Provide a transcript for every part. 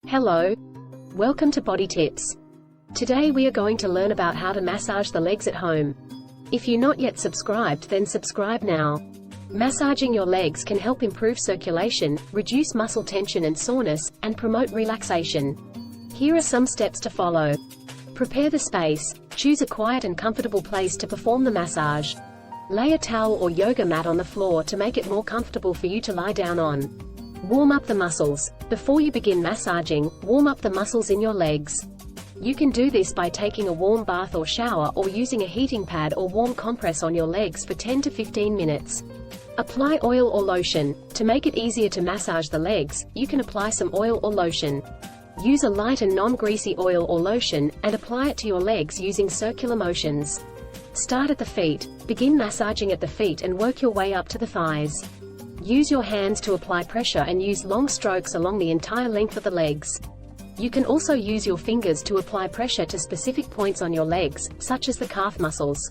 Hello. Welcome to Body Tips. Today we are going to learn about how to massage the legs at home. If you're not yet subscribed, then subscribe now. Massaging your legs can help improve circulation, reduce muscle tension and soreness, and promote relaxation. Here are some steps to follow. Prepare the space. Choose a quiet and comfortable place to perform the massage. Lay a towel or yoga mat on the floor to make it more comfortable for you to lie down on. Warm up the muscles. Before you begin massaging, warm up the muscles in your legs. You can do this by taking a warm bath or shower, or using a heating pad or warm compress on your legs for 10 to 15 minutes. Apply oil or lotion. To make it easier to massage the legs, you can apply some oil or lotion. Use a light and non-greasy oil or lotion, and apply it to your legs using circular motions. Start at the feet. Begin massaging at the feet and work your way up to the thighs. Use your hands to apply pressure and use long strokes along the entire length of the legs. You can also use your fingers to apply pressure to specific points on your legs, such as the calf muscles.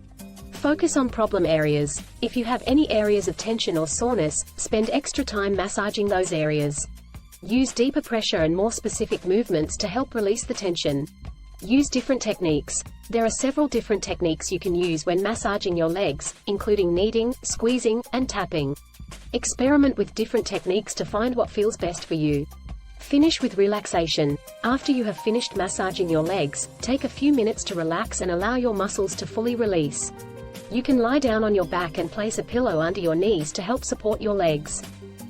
Focus on problem areas. If you have any areas of tension or soreness, spend extra time massaging those areas. Use deeper pressure and more specific movements to help release the tension. Use different techniques. There are several different techniques you can use when massaging your legs, including kneading, squeezing, and tapping. Experiment with different techniques to find what feels best for you. Finish with relaxation. After you have finished massaging your legs, take a few minutes to relax and allow your muscles to fully release. You can lie down on your back and place a pillow under your knees to help support your legs.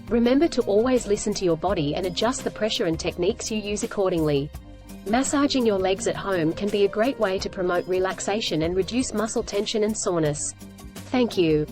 Remember to always listen to your body and adjust the pressure and techniques you use accordingly. Massaging your legs at home can be a great way to promote relaxation and reduce muscle tension and soreness. Thank you.